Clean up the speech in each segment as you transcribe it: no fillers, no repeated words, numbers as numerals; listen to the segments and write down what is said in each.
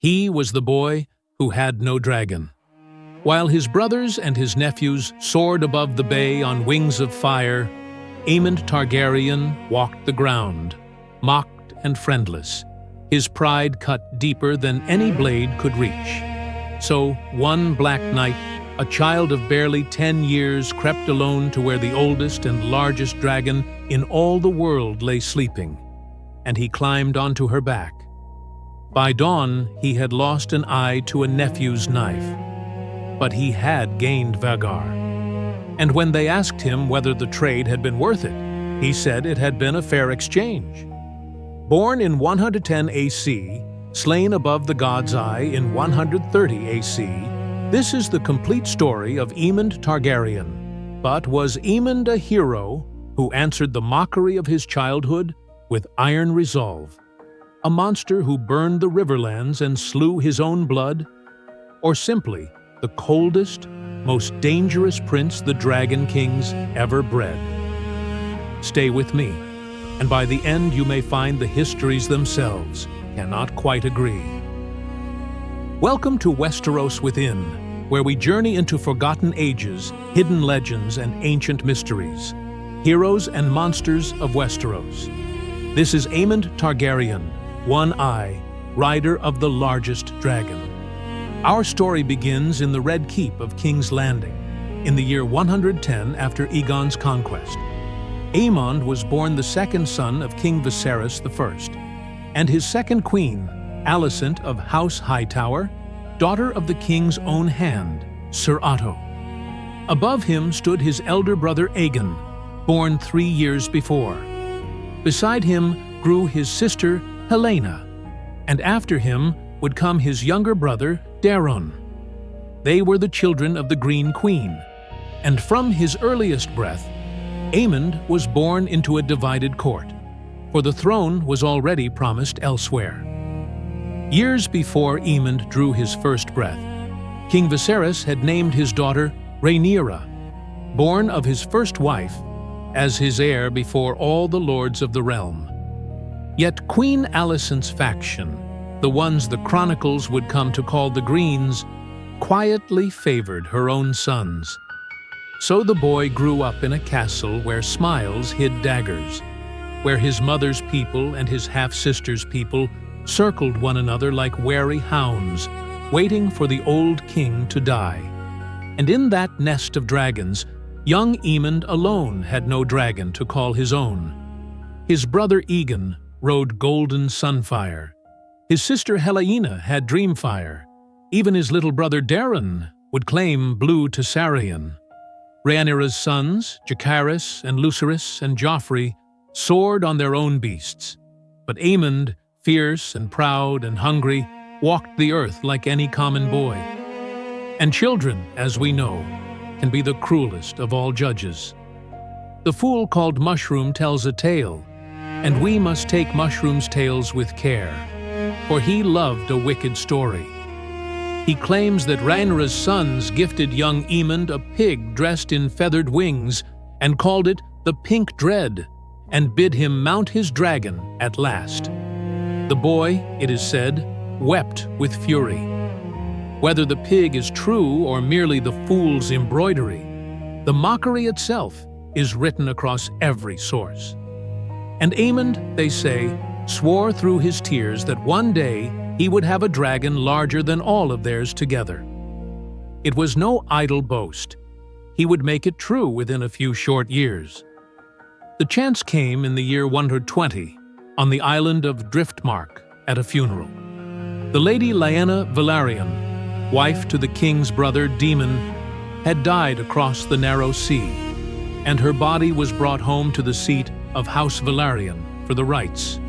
He was the boy who had no dragon. While his brothers and his nephews soared above the bay on wings of fire, Aemond Targaryen walked the ground, mocked and friendless, his pride cut deeper than any blade could reach. So, one black night, a child of barely 10 years crept alone to where the oldest and largest dragon in all the world lay sleeping, and he climbed onto her back. By dawn, he had lost an eye to a nephew's knife, but he had gained Vhagar. And when they asked him whether the trade had been worth it, he said it had been a fair exchange. Born in 110 AC, slain above the god's eye in 130 AC, this is the complete story of Aemond Targaryen. But was Aemond a hero who answered the mockery of his childhood with iron resolve? A monster who burned the Riverlands and slew his own blood? Or simply the coldest, most dangerous prince the Dragon Kings ever bred? Stay with me, and by the end you may find the histories themselves cannot quite agree. Welcome to Westeros Within, where we journey into forgotten ages, hidden legends, and ancient mysteries. Heroes and monsters of Westeros. This is Aemond Targaryen, One Eye, rider of the largest dragon. Our story begins in the Red Keep of King's Landing, in the year 110 after Aegon's conquest. Aemond was born the second son of King Viserys I, and his second queen, Alicent of House Hightower, daughter of the king's own hand, Sir Otto. Above him stood his elder brother Aegon, born 3 years before. Beside him grew his sister Helena, and after him would come his younger brother Daemon. They were the children of the Green Queen, and from his earliest breath, Aemond was born into a divided court, for the throne was already promised elsewhere. Years before Aemond drew his first breath, King Viserys had named his daughter Rhaenyra, born of his first wife, as his heir before all the lords of the realm. Yet Queen Alicent's faction, the ones the chronicles would come to call the Greens, quietly favored her own sons. So the boy grew up in a castle where smiles hid daggers, where his mother's people and his half-sister's people circled one another like wary hounds, waiting for the old king to die. And in that nest of dragons, young Aemond alone had no dragon to call his own. His brother Aegon rode golden Sunfire. His sister Helena had Dreamfire. Even his little brother Daemon would claim blue Tessarion. Rhaenyra's sons, Jacaerys and Lucerys and Joffrey, soared on their own beasts. But Aemond, fierce and proud and hungry, walked the earth like any common boy. And children, as we know, can be the cruelest of all judges. The fool called Mushroom tells a tale, and we must take Mushroom's tales with care, for he loved a wicked story. He claims that Rhaenyra's sons gifted young Aemond a pig dressed in feathered wings and called it the Pink Dread, and bid him mount his dragon at last. The boy, it is said, wept with fury. Whether the pig is true or merely the fool's embroidery, the mockery itself is written across every source. And Aemond, they say, swore through his tears that one day he would have a dragon larger than all of theirs together. It was no idle boast. He would make it true within a few short years. The chance came in the year 120, on the island of Driftmark, at a funeral. The Lady Lyanna Velaryon, wife to the king's brother Daemon, had died across the narrow sea, and her body was brought home to the seat of House Velaryon for the rites.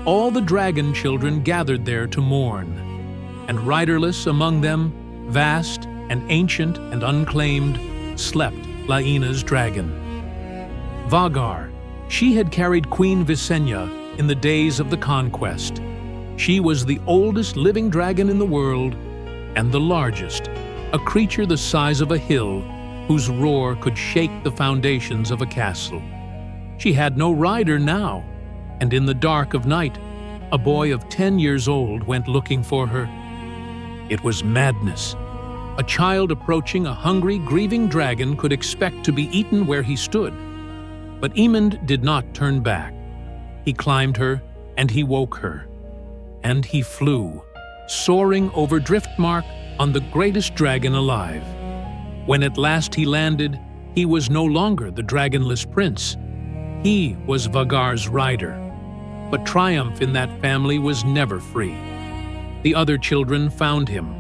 All the dragon children gathered there to mourn, and riderless among them, vast and ancient and unclaimed, slept Lyanna's dragon. Vhagar, she had carried Queen Visenya in the days of the Conquest. She was the oldest living dragon in the world, and the largest, a creature the size of a hill, whose roar could shake the foundations of a castle. She had no rider now, and in the dark of night, a boy of 10 years old went looking for her, It was madness. A child approaching a hungry, grieving dragon could expect to be eaten where he stood. But Aemond did not turn back. He climbed her, and he woke her. And he flew, soaring over Driftmark on the greatest dragon alive. When at last he landed, he was no longer the dragonless prince. He was Vhagar's rider. But triumph in that family was never free. The other children found him.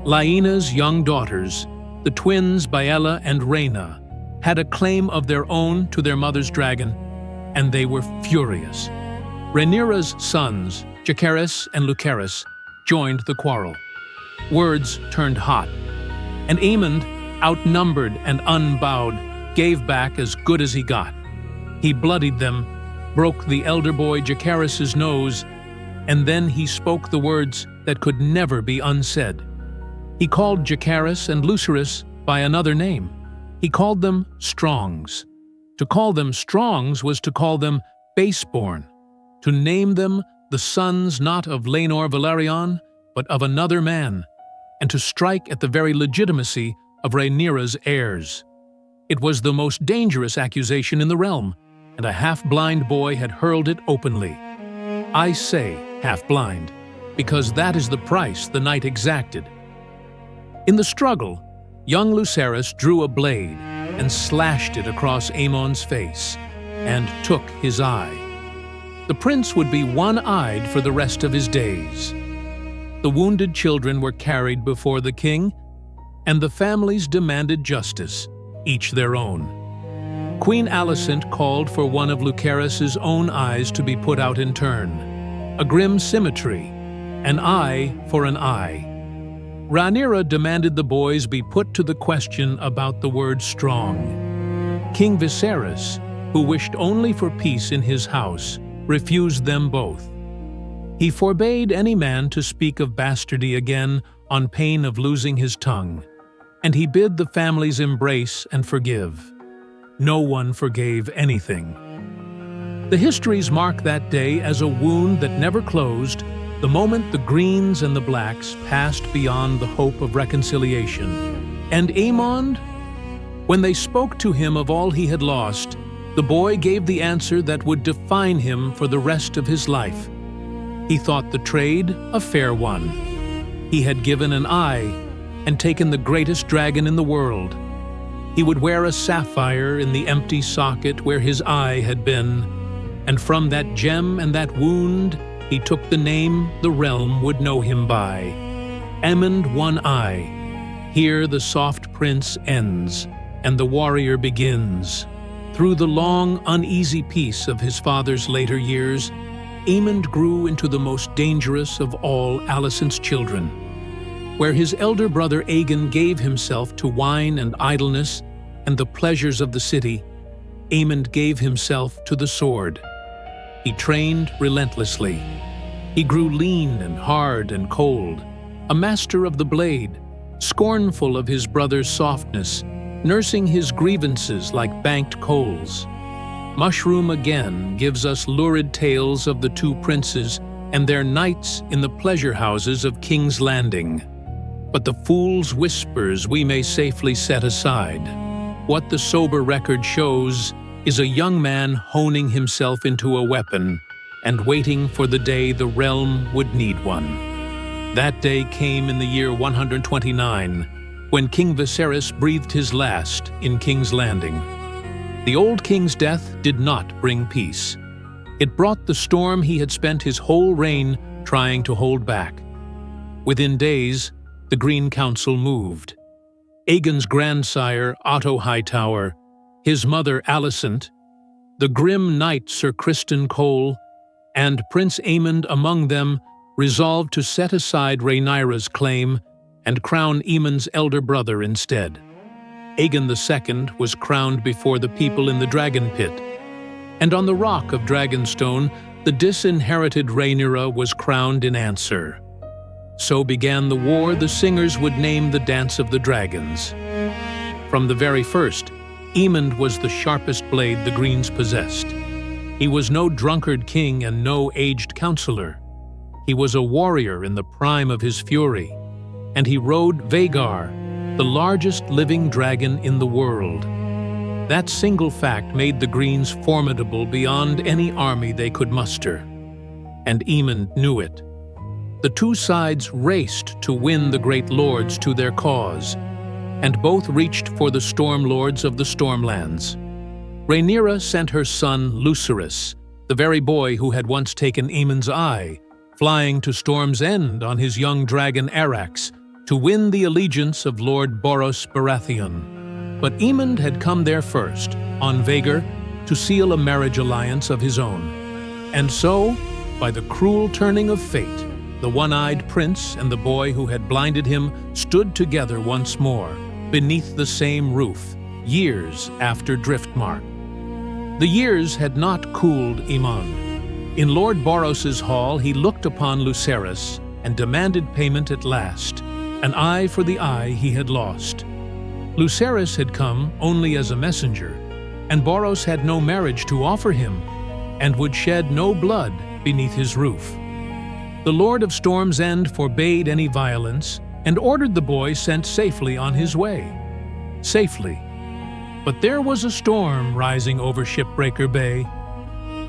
Laena's young daughters, the twins Baela and Rhaena, had a claim of their own to their mother's dragon, and they were furious. Rhaenyra's sons, Jacaerys and Lucerys, joined the quarrel. Words turned hot, and Aemond, outnumbered and unbowed, gave back as good as he got. He bloodied them, broke the elder boy Jacaerys' nose, and then he spoke the words that could never be unsaid. He called Jacaerys and Lucerys by another name. He called them Strongs. To call them Strongs was to call them baseborn, to name them the sons not of Laenor Velaryon, but of another man, and to strike at the very legitimacy of Rhaenyra's heirs. It was the most dangerous accusation in the realm, and a half-blind boy had hurled it openly. I say half-blind, because that is the price the knight exacted. In the struggle, young Lucerys drew a blade and slashed it across Aemond's face, and took his eye. The prince would be one-eyed for the rest of his days. The wounded children were carried before the king, and the families demanded justice, each their own. Queen Alicent called for one of Lucerys' own eyes to be put out in turn, a grim symmetry, an eye for an eye. Rhaenyra demanded the boys be put to the question about the word strong. King Viserys, who wished only for peace in his house, refused them both. He forbade any man to speak of bastardy again on pain of losing his tongue, and he bid the families embrace and forgive. No one forgave anything. The histories mark that day as a wound that never closed, the moment the Greens and the Blacks passed beyond the hope of reconciliation. And Aemond? When they spoke to him of all he had lost, the boy gave the answer that would define him for the rest of his life. He thought the trade a fair one. He had given an eye and taken the greatest dragon in the world. He would wear a sapphire in the empty socket where his eye had been, and from that gem and that wound, he took the name the realm would know him by. Aemond One Eye. Here the soft prince ends, and the warrior begins. Through the long, uneasy peace of his father's later years, Aemond grew into the most dangerous of all Alicent's children. Where his elder brother Aegon gave himself to wine and idleness and the pleasures of the city, Aemond gave himself to the sword. He trained relentlessly. He grew lean and hard and cold, a master of the blade, scornful of his brother's softness, nursing his grievances like banked coals. Mushroom again gives us lurid tales of the two princes and their nights in the pleasure houses of King's Landing. But the fool's whispers we may safely set aside. What the sober record shows is a young man honing himself into a weapon and waiting for the day the realm would need one. That day came in the year 129, when King Viserys breathed his last in King's Landing. The old king's death did not bring peace. It brought the storm he had spent his whole reign trying to hold back. Within days, the Green Council moved. Aegon's grandsire, Otto Hightower, his mother Alicent, the grim knight Sir Criston Cole, and Prince Aemond among them, resolved to set aside Rhaenyra's claim and crown Aemond's elder brother instead. Aegon II was crowned before the people in the Dragon Pit, and on the rock of Dragonstone, the disinherited Rhaenyra was crowned in answer. So began the war the singers would name the Dance of the Dragons. From the very first, Aemond was the sharpest blade the Greens possessed. He was no drunkard king and no aged counselor. He was a warrior in the prime of his fury. and he rode Vhagar, the largest living dragon in the world. That single fact made the Greens formidable beyond any army they could muster. And Aemond knew it. The two sides raced to win the great lords to their cause, and both reached for the storm lords of the Stormlands. Rhaenyra sent her son Lucerys, the very boy who had once taken Aemond's eye, flying to Storm's End on his young dragon Arrax, to win the allegiance of Lord Boros Baratheon. But Aemond had come there first, on Vhagar, to seal a marriage alliance of his own. And so, by the cruel turning of fate, the one-eyed prince and the boy who had blinded him stood together once more, beneath the same roof, years after Driftmark. The years had not cooled Aemond. In Lord Boros's hall he looked upon Lucerys and demanded payment at last, an eye for the eye he had lost. Lucerys had come only as a messenger, and Boros had no marriage to offer him, and would shed no blood beneath his roof. The Lord of Storm's End forbade any violence, and ordered the boy sent safely on his way. Safely. But there was a storm rising over Shipbreaker Bay.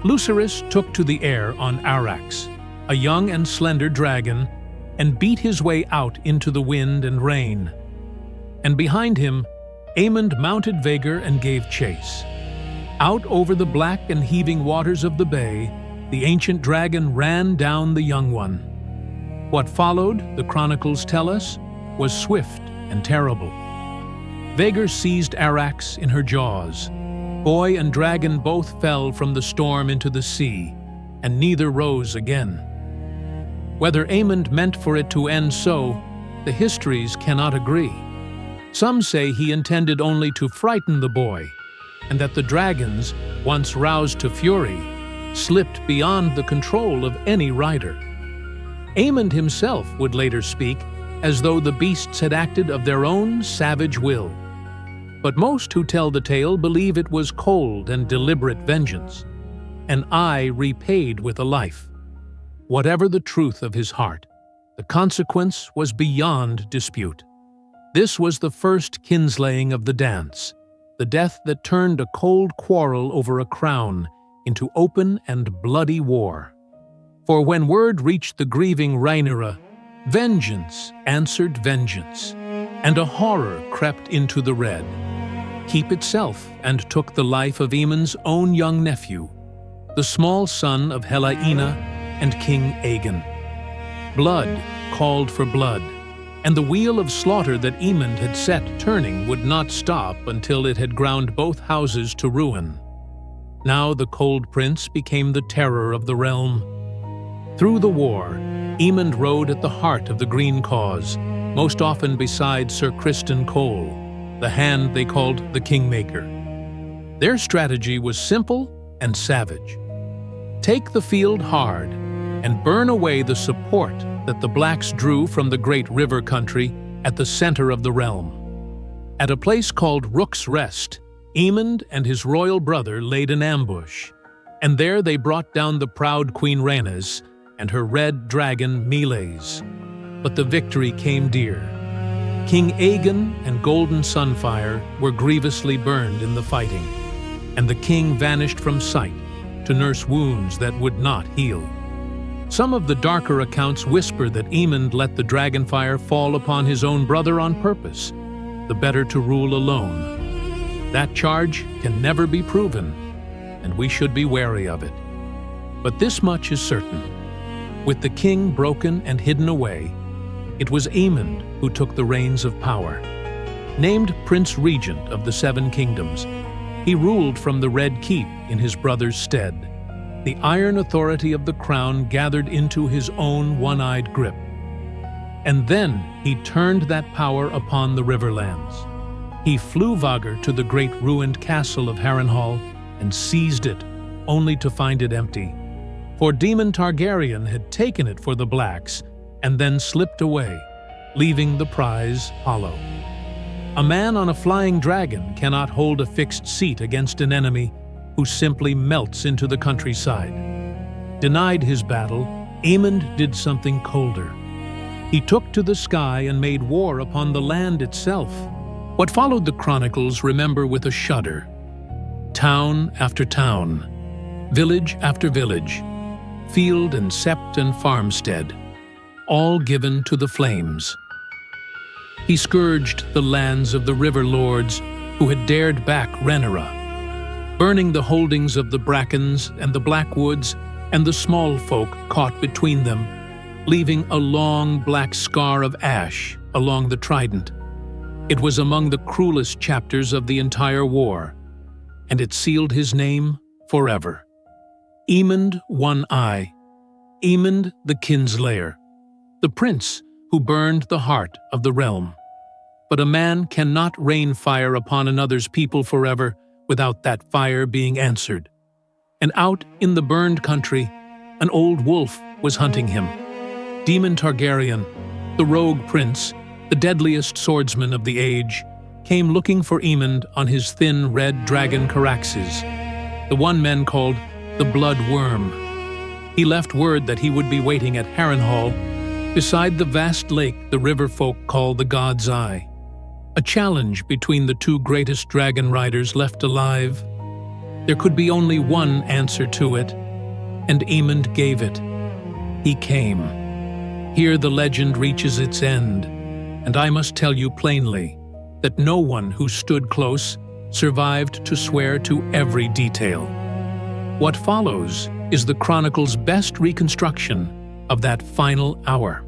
Lucerys took to the air on Arrax, a young and slender dragon, and beat his way out into the wind and rain. And behind him, Aemond mounted Vhagar and gave chase. Out over the black and heaving waters of the bay, the ancient dragon ran down the young one. What followed, the chronicles tell us, was swift and terrible. Vhagar seized Arrax in her jaws. Boy and dragon both fell from the storm into the sea, and neither rose again. Whether Aemond meant for it to end so, the histories cannot agree. Some say he intended only to frighten the boy, and that the dragons, once roused to fury, slipped beyond the control of any rider. Aemond himself would later speak as though the beasts had acted of their own savage will. But most who tell the tale believe it was cold and deliberate vengeance, an eye repaid with a life. Whatever the truth of his heart, the consequence was beyond dispute. This was the first kinslaying of the dance, the death that turned a cold quarrel over a crown into open and bloody war. For when word reached the grieving Rhaenyra, vengeance answered vengeance, and a horror crept into the red. Keep itself and took the life of Aemond's own young nephew, the small son of Helaena and King Aegon. Blood called for blood, and the wheel of slaughter that Aemond had set turning would not stop until it had ground both houses to ruin. Now the cold prince became the terror of the realm. Through the war, Aemond rode at the heart of the Green cause, most often beside Sir Criston Cole, the hand they called the Kingmaker. Their strategy was simple and savage. Take the field hard and burn away the support that the Blacks drew from the great river country at the center of the realm. At a place called Rook's Rest, Aemond and his royal brother laid an ambush, and there they brought down the proud Queen Rhaenys and her red dragon Meleys. But the victory came dear. King Aegon and Golden Sunfire were grievously burned in the fighting, and the king vanished from sight to nurse wounds that would not heal. Some of the darker accounts whisper that Aemond let the dragonfire fall upon his own brother on purpose, the better to rule alone. That charge can never be proven, and we should be wary of it. But this much is certain. With the king broken and hidden away, it was Aemond who took the reins of power. Named Prince Regent of the Seven Kingdoms, he ruled from the Red Keep in his brother's stead. The iron authority of the crown gathered into his own one-eyed grip. And then he turned that power upon the Riverlands. He flew Vhagar to the great ruined castle of Harrenhal and seized it, only to find it empty. For Aemond Targaryen had taken it for the Blacks and then slipped away, leaving the prize hollow. A man on a flying dragon cannot hold a fixed seat against an enemy who simply melts into the countryside. Denied his battle, Aemond did something colder. He took to the sky and made war upon the land itself. What followed the chronicles remember with a shudder. Town after town, village after village, field and sept and farmstead, all given to the flames. He scourged the lands of the river lords who had dared back Rhaenyra, burning the holdings of the Brackens and the Blackwoods and the small folk caught between them, leaving a long black scar of ash along the trident. It was among the cruelest chapters of the entire war, and it sealed his name forever. Aemond One-Eye, Aemond the Kinslayer, the prince who burned the heart of the realm. But a man cannot rain fire upon another's people forever without that fire being answered. And out in the burned country, an old wolf was hunting him. Aemond Targaryen, the rogue prince, the deadliest swordsman of the age, came looking for Aemond on his thin red dragon Caraxes, the one men called the Blood Worm. He left word that he would be waiting at Harrenhal, beside the vast lake the river folk call the God's Eye. A challenge between the two greatest dragon riders left alive. There could be only one answer to it, and Aemond gave it. He came. Here the legend reaches its end, and I must tell you plainly that no one who stood close survived to swear to every detail. What follows is the chronicle's best reconstruction of that final hour.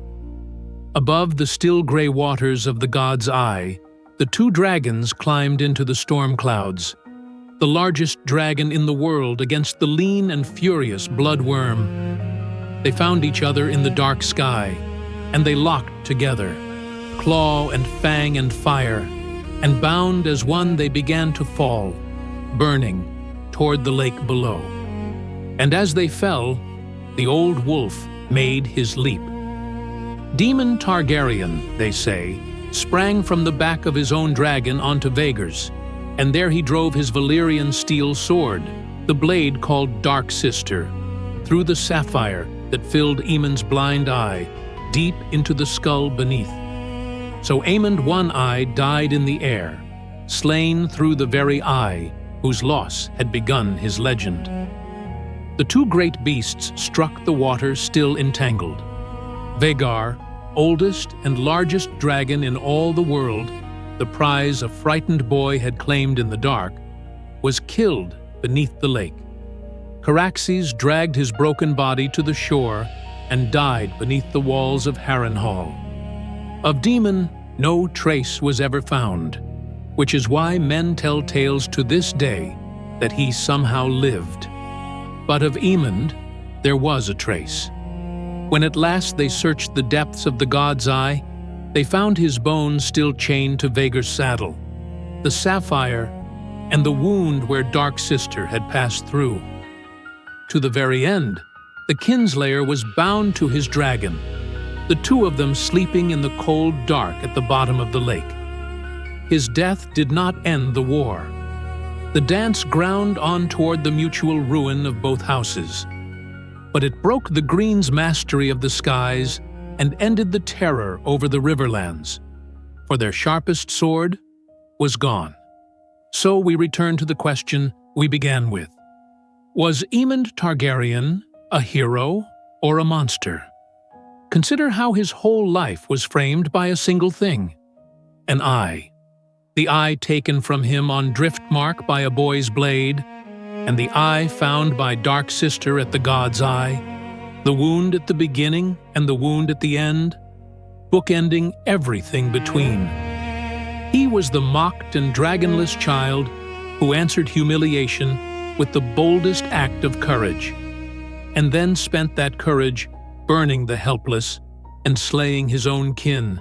Above the still gray waters of the God's Eye, the two dragons climbed into the storm clouds, the largest dragon in the world against the lean and furious Blood Worm. They found each other in the dark sky, and they locked together, claw and fang and fire, and bound as one they began to fall, burning, toward the lake below. And as they fell, the old wolf made his leap. Daemon Targaryen, they say, sprang from the back of his own dragon onto Vhagar's, and there he drove his Valyrian steel sword, the blade called Dark Sister, through the sapphire that filled Aemond's blind eye, deep into the skull beneath. So Aemond One-Eye died in the air, slain through the very eye whose loss had begun his legend. The two great beasts struck the water still entangled. Vhagar, oldest and largest dragon in all the world, the prize a frightened boy had claimed in the dark, was killed beneath the lake. Caraxes dragged his broken body to the shore and died beneath the walls of Harrenhal. Of Daemon, no trace was ever found, which is why men tell tales to this day that he somehow lived. But of Aemond, there was a trace. When at last they searched the depths of the God's Eye, they found his bones still chained to Vhagar's saddle, the sapphire, and the wound where Dark Sister had passed through. To the very end, the Kinslayer was bound to his dragon, the two of them sleeping in the cold dark at the bottom of the lake. His death did not end the war. The dance ground on toward the mutual ruin of both houses. But it broke the Green's mastery of the skies and ended the terror over the Riverlands, for their sharpest sword was gone. So we return to the question we began with. Was Aemond Targaryen a hero or a monster? Consider how his whole life was framed by a single thing: an eye. The eye taken from him on Driftmark by a boy's blade, and the eye found by Dark Sister at the God's Eye, the wound at the beginning and the wound at the end, bookending everything between. He was the mocked and dragonless child who answered humiliation with the boldest act of courage, and then spent that courage burning the helpless and slaying his own kin.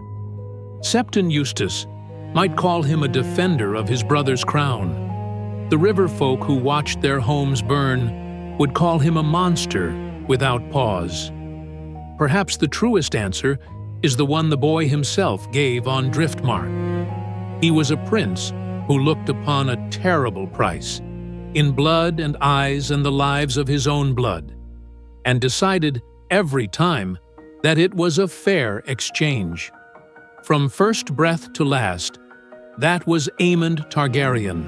Septon Eustace might call him a defender of his brother's crown. The river folk who watched their homes burn would call him a monster without pause. Perhaps the truest answer is the one the boy himself gave on Driftmark. He was a prince who looked upon a terrible price, in blood and eyes and the lives of his own blood, and decided every time that it was a fair exchange. From first breath to last, that was Aemond Targaryen.